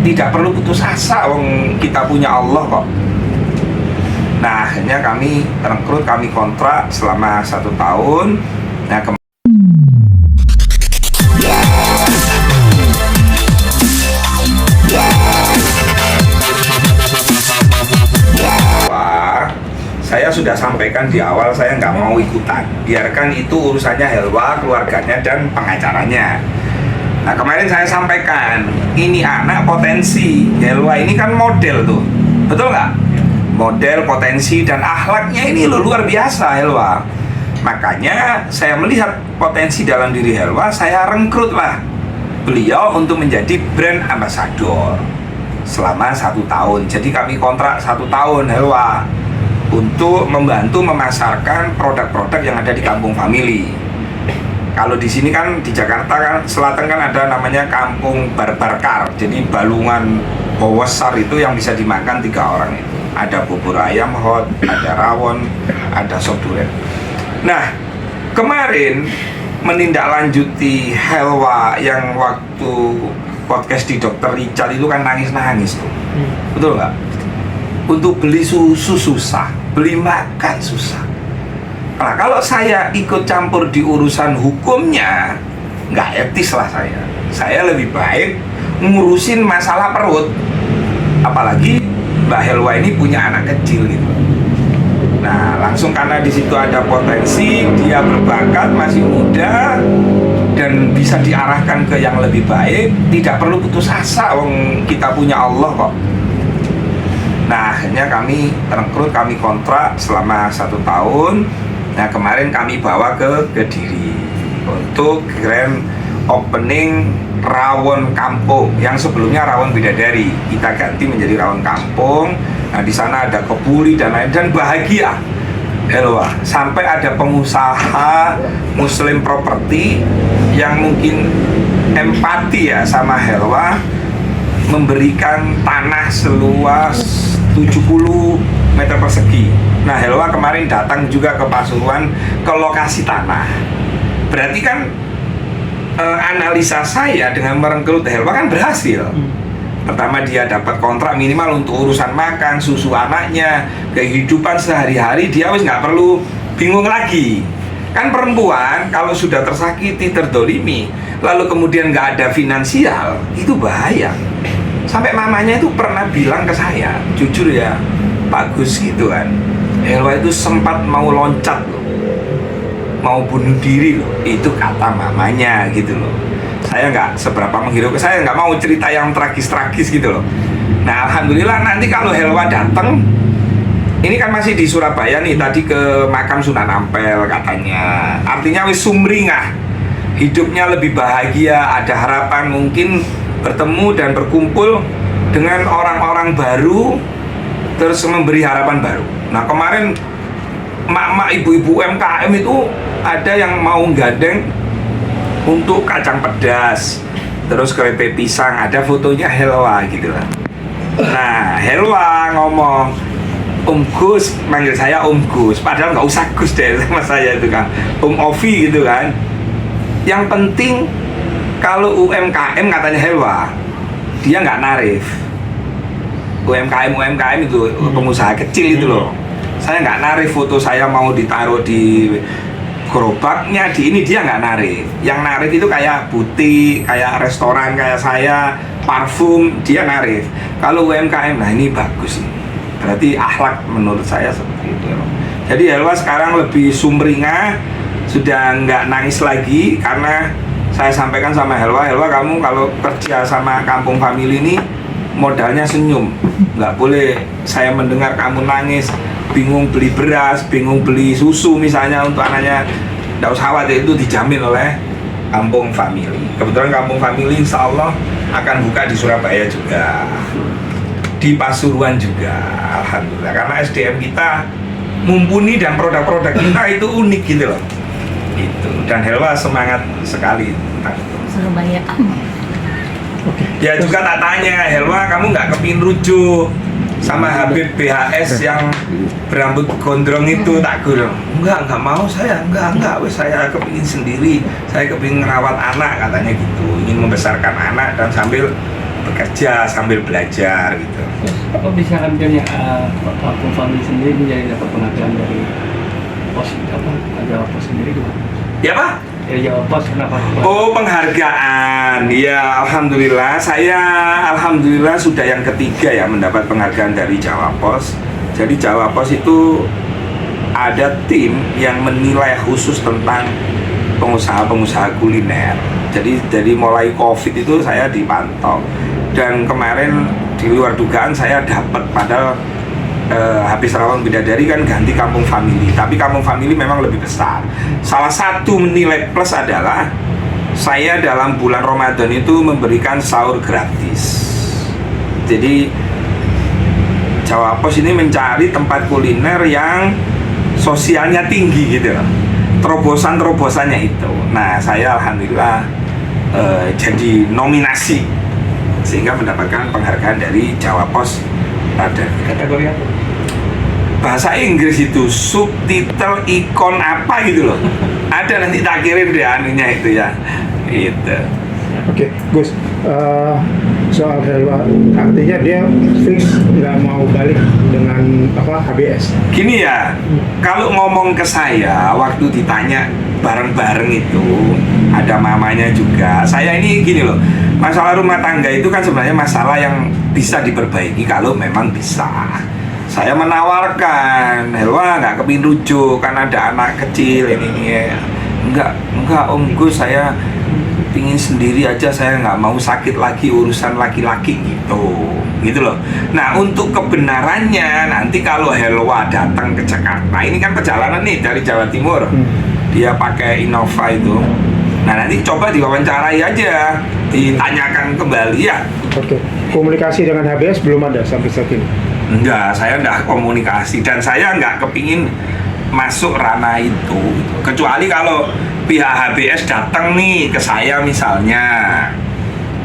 tidak perlu putus asa, wong kita punya Allah kok. Nah akhirnya kami rekrut, kami kontrak selama 1 tahun. Nah saya sudah sampaikan di awal, saya nggak mau ikutan. Biarkan itu urusannya Helwa, keluarganya, dan pengacaranya. Nah kemarin saya sampaikan, ini anak potensi. Helwa ini kan model tuh, betul nggak? Model, potensi, dan akhlaknya ini luar biasa Helwa. Makanya saya melihat potensi dalam diri Helwa, saya rekrut lah beliau untuk menjadi brand ambassador selama 1 tahun. Jadi kami kontrak 1 tahun Helwa untuk membantu memasarkan produk-produk yang ada di Kampung Family. Kalau di sini kan di Jakarta kan Selatan kan ada namanya Kampung Barbarkar. Jadi balungan besar itu yang bisa dimakan 3 orang itu. Ada bubur ayam hot, ada rawon, ada sop durian. Nah, kemarin menindaklanjuti Helwa yang waktu podcast di Dokter Richard itu kan nangis-nangis tuh. Betul nggak? Untuk beli susu susah, beli makan susah. Nah, kalau saya ikut campur di urusan hukumnya, nggak etis lah saya. Saya lebih baik ngurusin masalah perut. Apalagi Mbak Helwa ini punya anak kecil gitu. Nah, langsung karena di situ ada potensi, dia berbakat, masih muda, dan bisa diarahkan ke yang lebih baik. Tidak perlu putus asa, wong kita punya Allah kok. Nah akhirnya kami rekrut, kami kontrak selama 1 tahun. Nah kemarin kami bawa ke Kediri untuk grand opening Rawon Kampung yang sebelumnya Rawon Bidadari, kita ganti menjadi Rawon Kampung. Nah di sana ada kebuli dan lain, dan bahagia Helwa, sampai ada pengusaha Muslim properti yang mungkin empati ya sama Helwa, memberikan tanah seluas 70 meter persegi. Nah Helwa kemarin datang juga ke Pasuruan ke lokasi tanah. Berarti kan analisa saya dengan merekrut Helwa kan berhasil. Pertama dia dapat kontrak minimal untuk urusan makan, susu anaknya, kehidupan sehari-hari, dia wis nggak perlu bingung lagi. Kan perempuan kalau sudah tersakiti, terdolimi, lalu kemudian nggak ada finansial, itu bahaya. Sampai mamanya itu pernah bilang ke saya, jujur ya Pak Gus gitu kan, Helwa itu sempat mau loncat loh, mau bunuh diri loh, itu kata mamanya gitu loh. Saya nggak seberapa menghiraukan, saya nggak mau cerita yang tragis-tragis gitu loh. Nah alhamdulillah nanti kalau Helwa datang, ini kan masih di Surabaya nih, tadi ke makam Sunan Ampel katanya, artinya wis sumringah, hidupnya lebih bahagia, ada harapan mungkin bertemu dan berkumpul dengan orang-orang baru, terus memberi harapan baru. Nah kemarin mak-mak ibu-ibu UMKM itu ada yang mau gandeng untuk kacang pedas, terus keripik pisang, ada fotonya Helwa gitu lah. Nah Helwa ngomong, Om Gus, manggil saya Om Gus, padahal nggak usah Gus deh sama saya itu kan, Om Ovi gitu kan. Yang penting kalau UMKM katanya Helwa, dia nggak narif. UMKM itu pengusaha kecil itu loh. Saya nggak narif foto saya mau ditaruh di gerobaknya, di ini dia nggak narif. Yang narif itu kayak butik, kayak restoran kayak saya, parfum, dia narif. Kalau UMKM, nah ini bagus ini. Berarti akhlak menurut saya seperti itu. Jadi Helwa sekarang lebih sumringah, sudah nggak nangis lagi karena saya sampaikan sama Helwa, kamu kalau kerja sama Kampung Family ini modalnya senyum, nggak boleh saya mendengar kamu nangis, bingung beli beras, bingung beli susu misalnya untuk anaknya. Nggak usah khawatir, itu dijamin oleh Kampung Family. Kebetulan Kampung Family insya Allah akan buka di Surabaya juga, di Pasuruan juga, alhamdulillah, karena SDM kita mumpuni dan produk-produk kita itu unik gitu loh. Itu, dan Helwa semangat sekali tentang itu. Surabaya. Ya juga tak tanya, Helwa kamu nggak kepingin rujuk sama Habib BHS yang berambut gondrong itu? Tak gurung, enggak mau saya, enggak, wes saya kepingin sendiri, saya kepingin ngerawat anak katanya gitu, ingin membesarkan anak dan sambil bekerja sambil belajar gitu. Apa bisa kemudian kampung family sendiri menjadi dapat penghargaan dari pos Jawa Pos sendiri gimana? Ya Pak? Ya Jawa Pos kenapa? Oh, penghargaan. Ya, alhamdulillah. Saya alhamdulillah sudah yang ketiga ya mendapat penghargaan dari Jawa Pos. Jadi Jawa Pos itu ada tim yang menilai khusus tentang pengusaha-pengusaha kuliner. Jadi dari mulai Covid itu saya dipantau. Dan kemarin di luar dugaan saya dapat, padahal habis Rawon Bidadari kan ganti Kampung Family, tapi Kampung Family memang lebih besar. Salah satu nilai plus adalah saya dalam bulan Ramadan itu memberikan sahur gratis. Jadi Jawa Pos ini mencari tempat kuliner yang sosialnya tinggi gitu loh, terobosan-terobosannya itu. Nah, saya alhamdulillah jadi nominasi sehingga mendapatkan penghargaan dari Jawa Pos. Ada Kategori apa? bahasa Inggris itu subtitle ikon apa gitu loh. Ada, nanti tak kirim deh anunya itu ya. Gitu. Oke, Gus, soal Helwa, artinya dia fix nggak mau balik dengan HBS. Gini ya, kalau ngomong ke saya waktu ditanya bareng-bareng itu ada mamanya juga. Saya ini gini loh, masalah rumah tangga itu kan sebenarnya masalah yang bisa diperbaiki kalau memang bisa. Saya menawarkan, Helwa nggak kepingin rujuk kan ada anak kecil ini. Enggak Om Gus, saya pingin sendiri aja, saya nggak mau sakit lagi urusan laki-laki gitu loh. Nah, untuk kebenarannya nanti kalau Helwa datang ke Jakarta, ini kan perjalanan nih dari Jawa Timur, dia pakai Innova itu. Nah, nanti coba diwawancarai aja, ditanyakan kembali ya. Oke, komunikasi dengan HBS belum ada sampai saat ini? Enggak, saya enggak komunikasi dan saya enggak kepingin masuk ranah itu, kecuali kalau pihak HBS datang nih ke saya misalnya,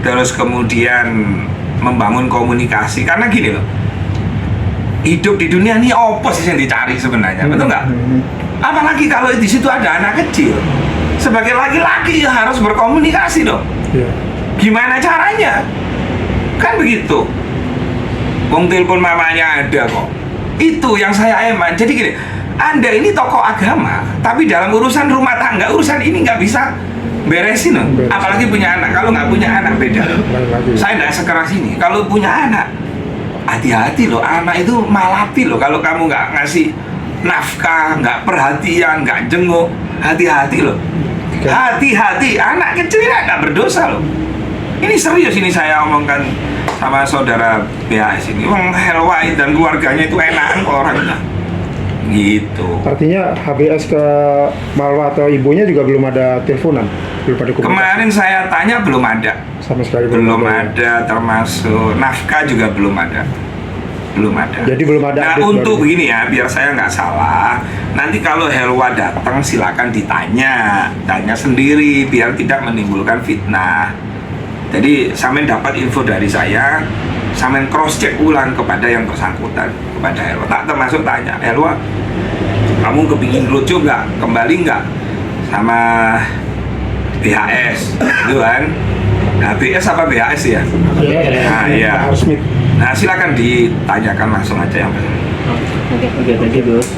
terus kemudian membangun komunikasi. Karena gini loh, hidup di dunia ini apa sih yang dicari sebenarnya, betul nggak? Apalagi kalau di situ ada anak kecil, sebagai laki-laki ya harus berkomunikasi dong. Gimana caranya? Kan begitu. Wong telepon mamanya ada kok. Itu yang saya eman. Jadi gini, Anda ini tokoh agama, tapi dalam urusan rumah tangga, urusan ini nggak bisa beresin loh. Apalagi punya anak. Kalau nggak punya anak beda loh. Saya nggak sekeras ini. Kalau punya anak, hati-hati loh. Anak itu malati loh. Kalau kamu nggak ngasih nafkah, nggak perhatian, nggak jenguk, hati-hati loh. Hati-hati. Anak kecil ini nggak berdosa loh. Ini serius, ini saya omongkan sama saudara BHS ini. Wong Helwa dan keluarganya itu enakan kok orangnya. Gitu. Artinya HBS ke Malwa atau ibunya juga belum ada teleponan? Belum ada komunikasi? Kemarin saya tanya belum ada. Sama sekali belum ada, termasuk nafkah juga belum ada. Belum ada. Jadi belum ada. Nah, untuk begini ya, biar saya nggak salah, nanti kalau Helwa datang silakan ditanya, tanya sendiri biar tidak menimbulkan fitnah. Jadi sampean dapat info dari saya, sampean cross check ulang kepada yang bersangkutan, kepada Helwa. Tak termasuk tanya, Helwa, kamu kepingin lucu nggak, kembali nggak sama BHS, gitu kan? Nah, BS apa BHS ya? Nah, iya. Nah, silakan ditanyakan langsung aja yang benar. Oke, thank you, Gus.